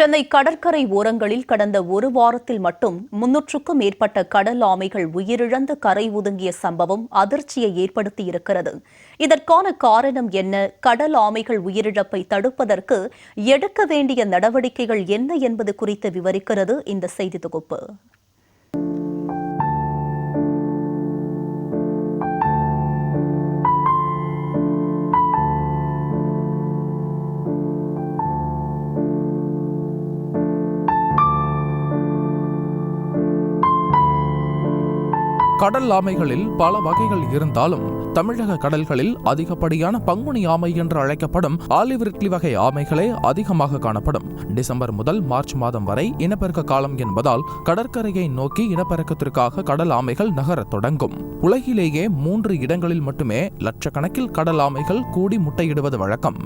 சென்னை கடற்கரை ஓரங்களில் கடந்த ஒரு வாரத்தில் மட்டும் 300க்கும் மேற்பட்ட கடல் ஆமைகள் உயிரிழந்து கரை ஒதுங்கிய சம்பவம் அதிர்ச்சியை ஏற்படுத்தியிருக்கிறது. இதற்கான காரணம் என்ன? கடல் ஆமைகள் உயிரிழப்பை தடுப்பதற்கு எடுக்க வேண்டிய நடவடிக்கைகள் என்ன என்பது குறித்து விவரிக்கிறது இந்த செய்தி தொகுப்பு. கடல் ஆமைகளில் பல வகைகள் இருந்தாலும் தமிழக கடல்களில் அதிகப்படியான பங்குனி ஆமை என்று அழைக்கப்படும் ஆலிவ் ரிட்லி வகை ஆமைகளே அதிகமாக காணப்படும். டிசம்பர் முதல் மார்ச் மாதம் வரை இனப்பெருக்க காலம் என்பதால் கடற்கரையை நோக்கி இனப்பெருக்கத்திற்காக கடல் ஆமைகள் நகரத் தொடங்கும். உலகிலேயே 3 இடங்களில் மட்டுமே லட்சக்கணக்கில் கடல் ஆமைகள் கூடி முட்டையிடுவது வழக்கம்.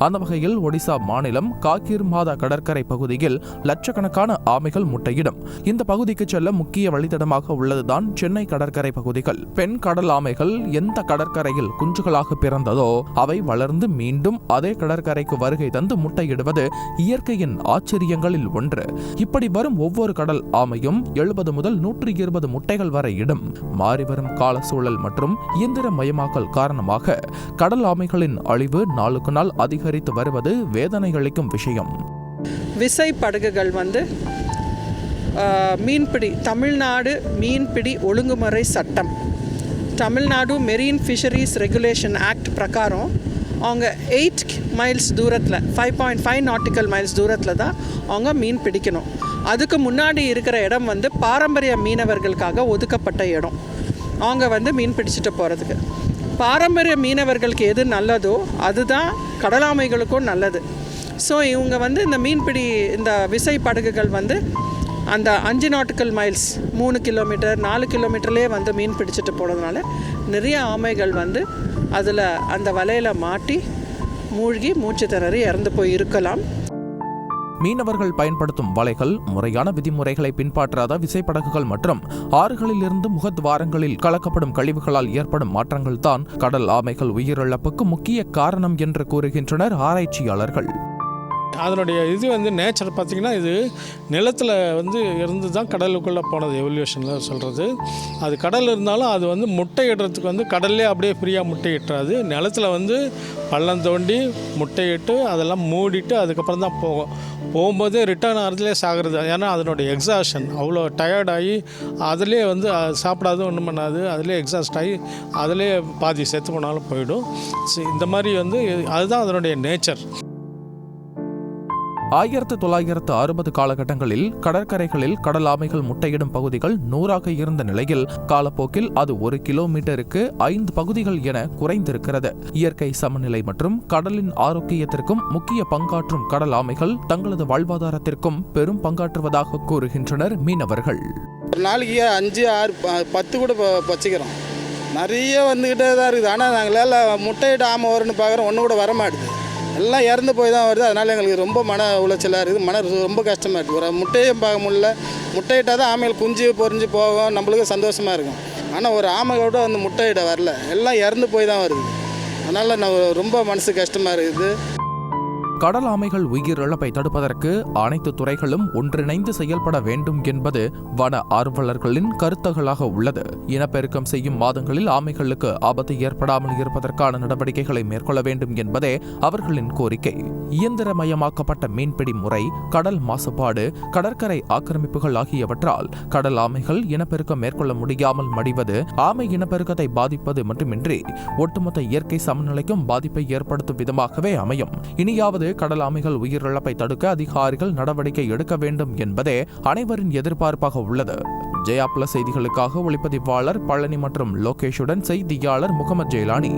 அந்த வகையில் ஒடிசா மாநிலம் காக்கிர் மாதா கடற்கரை பகுதியில் லட்சக்கணக்கான ஆமைகள் முட்டையிடும். இந்த பகுதிக்கு செல்ல முக்கிய வழித்தடமாக உள்ளதுதான் சென்னை கடற்கரை பகுதிகள். பெண் கடல் ஆமைகள் எந்த கடற்கரையில் குஞ்சுகளாக பிறந்ததோ அவை வளர்ந்து மீண்டும் அதே கடற்கரைக்கு வருகை தந்து முட்டையிடுவது இயற்கையின் ஆச்சரியங்களில் ஒன்று. இப்படி வரும் ஒவ்வொரு கடல் ஆமையும் 70 முதல் 120 முட்டைகள் வரை இடும். மாறிவரும் கால சூழல் மற்றும் இயந்திரமயமாக்கல் காரணமாக கடல் ஆமைகளின் அழிவு நாளுக்கு நாள் அதிகரித்து வருவது வேதனை அளிக்கும் விஷயம். விசை படகுகள் மீன்பிடி தமிழ்நாடு மீன்பிடி ஒழுங்குமுறை சட்டம், Tamil Nadu marine fisheries regulation act பிரகாரம் அவங்க 8 மைல்ஸ் தூரத்தில் 5.5 நாட்டிக்கல் மைல்ஸ் தூரத்தில் தான் அவங்க மீன் பிடிக்கணும். அதுக்கு முன்னாடி இருக்கிற இடம் பாரம்பரிய மீனவர்களுக்காக ஒதுக்கப்பட்ட இடம். அவங்க மீன் பிடிச்சிட்டு போகிறதுக்கு பாரம்பரிய மீனவர்களுக்கு எது நல்லதோ அதுதான் கடலாமைகளுக்கும் நல்லது. ஸோ இவங்க இந்த மீன்பிடி இந்த விசை படகுகள் அந்த 5 நாட்டிக்கல் மைல்ஸ் 3 கிலோமீட்டர் 4 கிலோமீட்டர்லேயே மீன் பிடிச்சிட்டு போனதுனால நிறைய ஆமைகள் அதில் அந்த வலையில் மாட்டி மூழ்கி மூச்சு திணறி இறந்து போய் இருக்கலாம். மீனவர்கள் பயன்படுத்தும் வலைகள் முறையான விதிமுறைகளை பின்பற்றாத விசைப்படகுகள் மற்றும் ஆறுகளில் இருந்து முகத்வாரங்களில் கலக்கப்படும் கழிவுகளால் ஏற்படும் மாற்றங்கள் தான் கடல் ஆமைகள் உயிரிழப்புக்கு முக்கிய காரணம் என்று கூறுகின்றனர் ஆராய்ச்சியாளர்கள். அதனுடைய இது நேச்சர் பார்த்திங்கன்னா இது நிலத்தில் இருந்து தான் கடலுக்குள்ளே போனது. எவல்யூஷனில் சொல்கிறது அது கடல் இருந்தாலும் அது முட்டையிடுறதுக்கு கடல்லே அப்படியே ஃப்ரீயாக முட்டையிட்டுறாது. நிலத்தில் பள்ளம் தோண்டி முட்டையிட்டு அதெல்லாம் மூடிட்டு அதுக்கப்புறம் தான் போகும்போது ரிட்டர்ன் ஆகிறதுலே சாகிறது. ஏன்னா அதனுடைய எக்ஸாஷன் அவ்வளோ டயர்டாகி அதிலே சாப்பிடாது ஒன்றும் பண்ணாது, அதிலே எக்ஸாஸ்ட் ஆகி அதிலே பாதி செத்து போனாலும் போயிடும். இந்த மாதிரி அதுதான் அதனுடைய நேச்சர். 1960 காலகட்டங்களில் கடற்கரைகளில் கடல் ஆமைகள் முட்டையிடும் பகுதிகள் 100ஆக இருந்த நிலையில் காலப்போக்கில் அது 1 கிலோமீட்டருக்கு 5 பகுதிகள் என குறைந்திருக்கிறது. இயற்கை சமநிலை மற்றும் கடலின் ஆரோக்கியத்திற்கும் முக்கிய பங்காற்றும் கடல் ஆமைகள் தங்களது வாழ்வாதாரத்திற்கும் பெரும் பங்காற்றுவதாக கூறுகின்றனர் மீனவர்கள். ஒரு நாளைக்கு 5, 6, 10 கூட வச்சுக்கிறோம். நிறைய வந்துக்கிட்டே தான் இருக்குது. ஆனால் நாங்களால் முட்டையிட்ட ஆமை வரும்னு பார்க்குறோம், ஒன்று கூட வரமாட்டுது. எல்லாம் இறந்து போய் தான் வருது. அதனால் எங்களுக்கு ரொம்ப மன உளைச்சலாக இருக்குது, ரொம்ப கஷ்டமாக இருக்குது. ஒரு முட்டையும் பார்க்க முடியல. முட்டையிட்டால் தான் ஆமைகள் குஞ்சு பொறிஞ்சு போகும், நம்மளுக்கு சந்தோஷமாக இருக்கும். ஆனால் ஒரு ஆமைகளோட முட்டையிட வரல, எல்லாம் இறந்து போய் தான் வருது. அதனால் ரொம்ப மனசு கஷ்டமாக இருக்குது. கடல் ஆமைகள் உயிரிழப்பை தடுப்பதற்கு அனைத்து துறைகளும் ஒன்றிணைந்து செயல்பட வேண்டும் என்பது வன ஆர்வலர்களின் கருத்துகளாக உள்ளது. இனப்பெருக்கம் செய்யும் மாதங்களில் ஆமைகளுக்கு ஆபத்து ஏற்படாமல் இருப்பதற்கான நடவடிக்கைகளை மேற்கொள்ள வேண்டும் என்பதே அவர்களின் கோரிக்கை. இயந்திரமயமாக்கப்பட்ட மீன்பிடி முறை, கடல் மாசுபாடு, கடற்கரை ஆக்கிரமிப்புகள் ஆகியவற்றால் கடல் ஆமைகள் இனப்பெருக்கம் மேற்கொள்ள முடியாமல் மடிவது ஆமை இனப்பெருக்கத்தை பாதிப்பது மட்டுமின்றி ஒட்டுமொத்த இயற்கை சமநிலைக்கும் பாதிப்பை ஏற்படுத்தும் விதமாகவே அமையும். இனியாவது கடல் ஆமைகள் உயிரிழப்பை தடுக்க அதிகாரிகள் நடவடிக்கை எடுக்க வேண்டும் என்பதே அனைவரின் எதிர்பார்ப்பாக உள்ளது. ஜெயா பிளஸ் செய்திகளுக்காக ஒளிப்பதிவாளர் பழனி மற்றும் லோகேஷுடன் செய்தியாளர் முகமது ஜெயலானி.